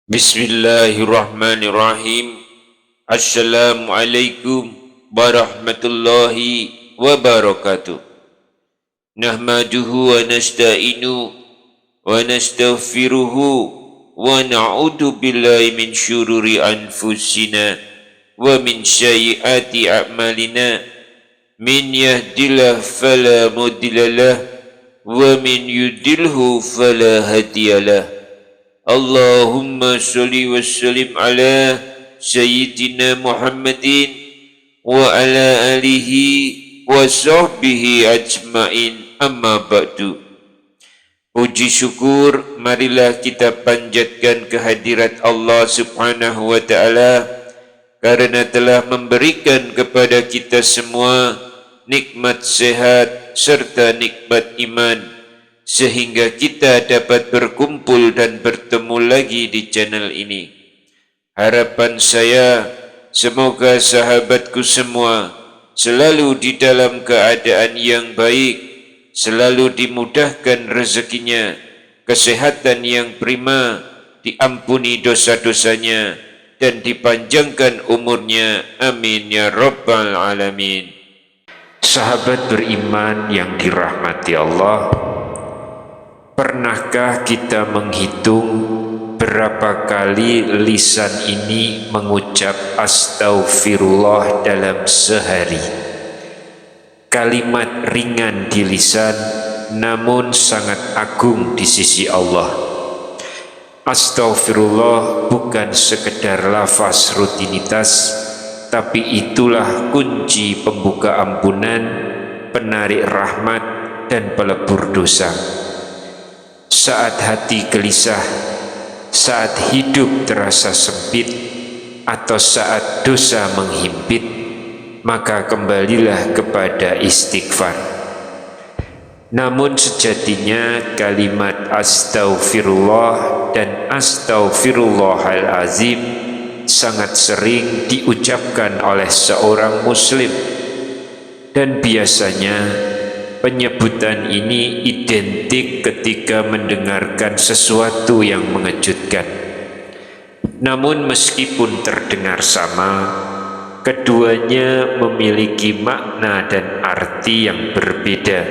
Bismillahirrahmanirrahim. Assalamualaikum warahmatullahi wabarakatuh. Nahmaduhu wa nasta'inu wa nastaghfiruhu wa na'udzu billahi min syururi anfusina wa min sayyiati a'malina. Min yahdihillahu fala mudhillalah wa min yudlilhu fala hadiyalah. Allahumma salli wa sallim ala Sayyidina Muhammadin wa ala alihi wa sahbihi ajmain, amma ba'du. Puji syukur marilah kita panjatkan kehadirat Allah subhanahu wa ta'ala karena telah memberikan kepada kita semua nikmat sehat serta nikmat iman, sehingga kita dapat berkumpul dan bertemu lagi di channel ini. Harapan saya, semoga sahabatku semua selalu di dalam keadaan yang baik, selalu dimudahkan rezekinya, kesehatan yang prima, diampuni dosa-dosanya, dan dipanjangkan umurnya. Amin ya rabbal alamin. Sahabat beriman yang dirahmati Allah, pernahkah kita menghitung berapa kali lisan ini mengucap astaghfirullah dalam sehari? Kalimat ringan di lisan, namun sangat agung di sisi Allah. Astaghfirullah bukan sekedar lafaz rutinitas, tapi itulah kunci pembuka ampunan, penarik rahmat, dan pelebur dosa. Saat hati gelisah, saat hidup terasa sempit, atau saat dosa menghimpit, maka kembalilah kepada istighfar. Namun sejatinya kalimat astaghfirullah dan astaghfirullahalazim sangat sering diucapkan oleh seorang muslim, dan biasanya penyebutan ini identik ketika mendengarkan sesuatu yang mengejutkan. Namun meskipun terdengar sama, keduanya memiliki makna dan arti yang berbeda.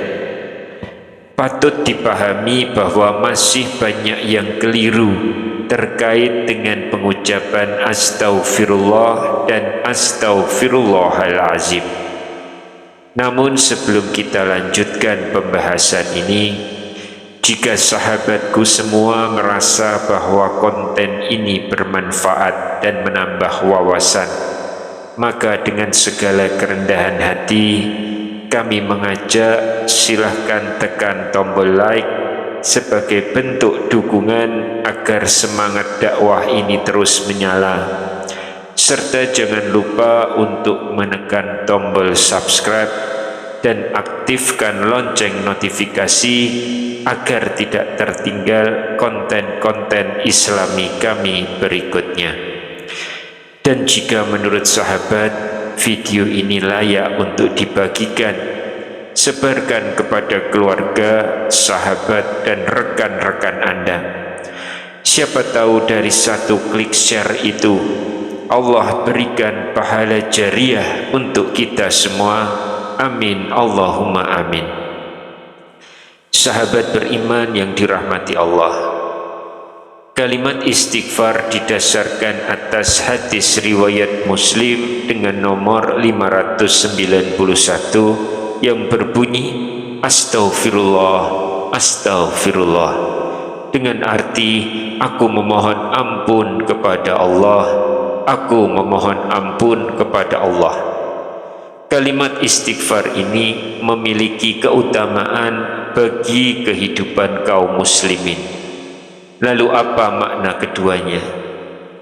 Patut dipahami bahwa masih banyak yang keliru terkait dengan pengucapan astaghfirullah dan astaghfirullahalazim. Namun sebelum kita lanjutkan pembahasan ini, jika sahabatku semua merasa bahwa konten ini bermanfaat dan menambah wawasan, maka dengan segala kerendahan hati kami mengajak silahkan tekan tombol like sebagai bentuk dukungan agar semangat dakwah ini terus menyala. Serta jangan lupa untuk menekan tombol subscribe dan aktifkan lonceng notifikasi agar tidak tertinggal konten-konten Islami kami berikutnya. Dan jika menurut sahabat video ini layak untuk dibagikan, sebarkan kepada keluarga, sahabat, dan rekan-rekan Anda. Siapa tahu dari satu klik share itu Allah berikan pahala jariah untuk kita semua. Amin Allahumma amin. Sahabat beriman yang dirahmati Allah, kalimat istighfar didasarkan atas hadis riwayat Muslim dengan nomor 591 yang berbunyi astaghfirullah, astaghfirullah, dengan arti aku memohon ampun kepada Allah, aku memohon ampun kepada Allah. Kalimat istighfar ini memiliki keutamaan bagi kehidupan kaum muslimin. Lalu apa makna keduanya?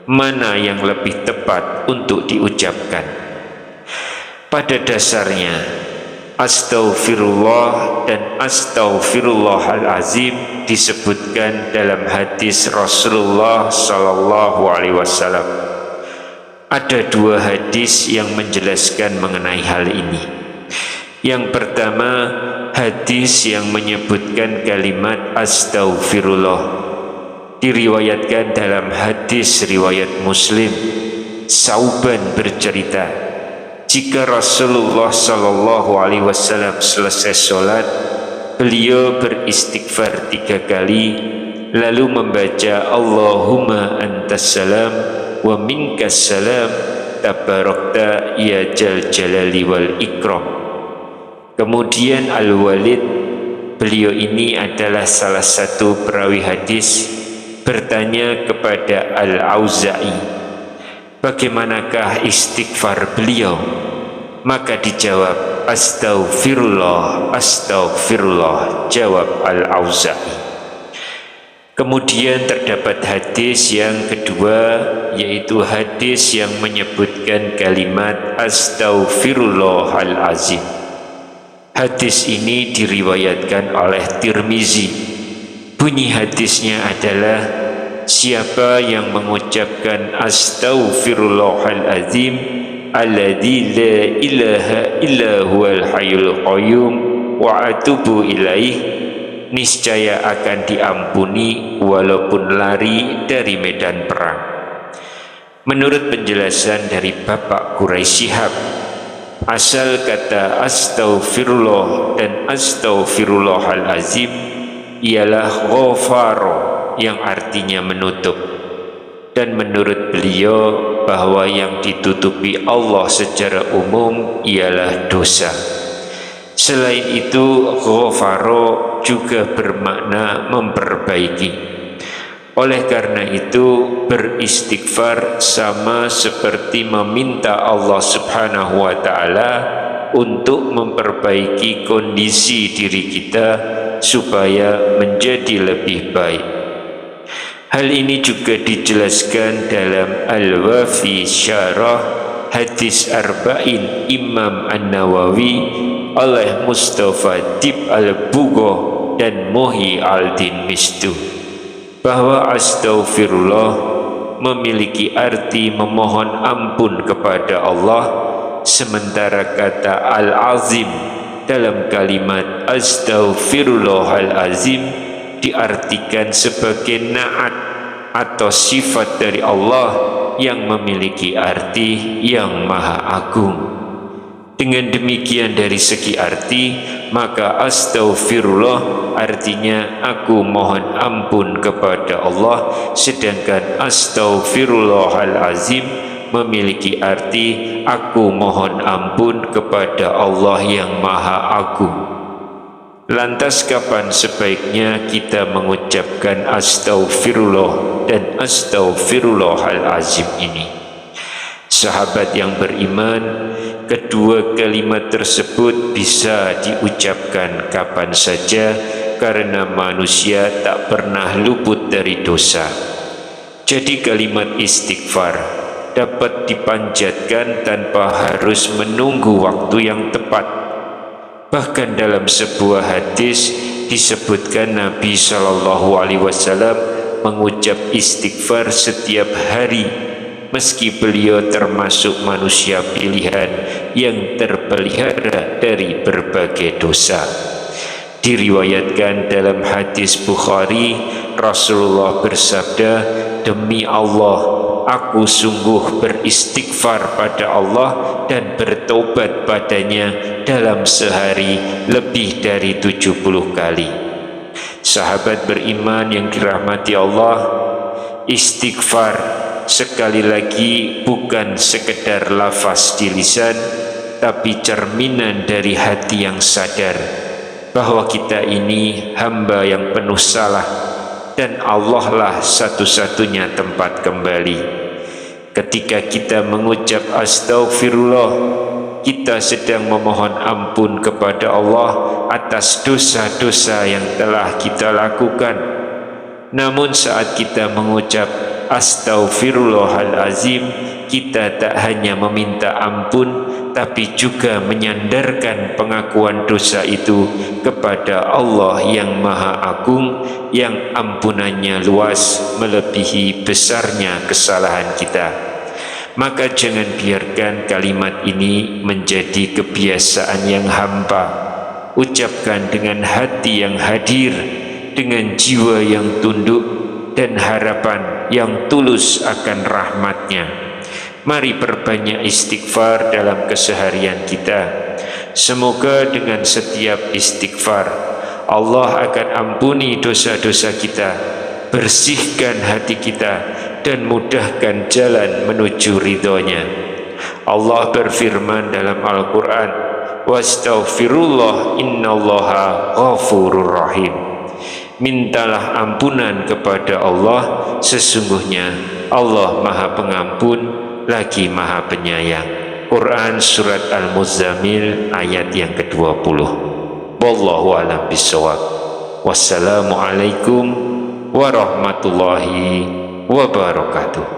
Mana yang lebih tepat untuk diucapkan? Pada dasarnya, astaghfirullah dan astaghfirullahalazim disebutkan dalam hadis Rasulullah sallallahu alaihi wasallam. Ada dua hadis yang menjelaskan mengenai hal ini. Yang pertama, hadis yang menyebutkan kalimat astaghfirullah. Diriwayatkan dalam hadis riwayat Muslim, Sauban bercerita, jika Rasulullah Shallallahu Alaihi Wasallam selesai sholat, beliau beristighfar 3 kali, lalu membaca Allahumma antas salam wa minkas salam tabarakta ya jal jalali wal ikram. Kemudian Al-Walid, beliau ini adalah salah satu perawi hadis, bertanya kepada Al-Auza'i, bagaimanakah istighfar beliau? Maka dijawab, astaghfirullah, astaghfirullah, jawab Al-Auza'i. Kemudian terdapat hadis yang kedua, yaitu hadis yang menyebutkan kalimat astaghfirullahalazim. Hadis ini diriwayatkan oleh Tirmizi. Bunyi hadisnya adalah, siapa yang mengucapkan astaghfirullahalazim alladzi la ilaha illa huwal hayyul qayyum wa atubu ilaih, niscaya akan diampuni walaupun lari dari medan perang. Menurut penjelasan dari Bapak Quraisy Shihab, asal kata astaghfirullah dan astaghfirullahalazim ialah ghafaro, yang artinya menutup. Dan menurut beliau bahwa yang ditutupi Allah secara umum ialah dosa. Selain itu, ghafaro juga bermakna memperbaiki. Oleh karena itu, beristighfar sama seperti meminta Allah Subhanahu wa Ta'ala untuk memperbaiki kondisi diri kita supaya menjadi lebih baik. Hal ini juga dijelaskan dalam Al-Wafi Syarah Hadis Arba'in Imam An-Nawawi oleh Mustafa Dib Al-Bugho dan Muhyi Al-Din Mistu, bahwa astaghfirullah memiliki arti memohon ampun kepada Allah, sementara kata Al-Azim dalam kalimat astaghfirullahalazim diartikan sebagai naat atau sifat dari Allah yang memiliki arti yang maha agung. Dengan demikian dari segi arti, maka astaghfirullah artinya aku mohon ampun kepada Allah, sedangkan astaghfirullahalazim memiliki arti aku mohon ampun kepada Allah yang maha agung. Lantas kapan sebaiknya kita mengucapkan astaghfirullah dan astaghfirullahalazim ini? Sahabat yang beriman, kedua kalimat tersebut bisa diucapkan kapan saja karena manusia tak pernah luput dari dosa. Jadi kalimat istighfar dapat dipanjatkan tanpa harus menunggu waktu yang tepat. Bahkan dalam sebuah hadis disebutkan Nabi Shallallahu Alaihi Wasallam mengucap istighfar setiap hari, meski beliau termasuk manusia pilihan yang terpelihara dari berbagai dosa. Diriwayatkan dalam hadis Bukhari, Rasulullah bersabda, demi Allah, aku sungguh beristighfar pada Allah dan bertobat padanya dalam sehari lebih dari 70 kali. Sahabat beriman yang dirahmati Allah, istighfar sekali lagi bukan sekedar lafaz di lisan, tapi cerminan dari hati yang sadar bahwa kita ini hamba yang penuh salah dan Allah lah satu-satunya tempat kembali. Ketika kita mengucap astaghfirullah, kita sedang memohon ampun kepada Allah atas dosa-dosa yang telah kita lakukan. Namun saat kita mengucap astaghfirullahalazim, kita tak hanya meminta ampun, tapi juga menyandarkan pengakuan dosa itu kepada Allah yang Maha Agung, yang ampunannya luas melebihi besarnya kesalahan kita. Maka jangan biarkan kalimat ini menjadi kebiasaan yang hampa. Ucapkan dengan hati yang hadir, dengan jiwa yang tunduk, dan harapan yang tulus akan rahmat-Nya. Mari perbanyak istighfar dalam keseharian kita. Semoga dengan setiap istighfar Allah akan ampuni dosa-dosa kita, bersihkan hati kita, dan mudahkan jalan menuju ridho-Nya. Allah berfirman dalam Al-Quran, "Wastaghfirullah innallaha ghafurur rahim." Mintalah ampunan kepada Allah, sesungguhnya Allah Maha Pengampun lagi Maha Penyayang. Quran Surat Al-Muzammil ayat yang ke-20. Wallahu a'lam bishawab. Wassalamualaikum warahmatullahi wabarakatuh.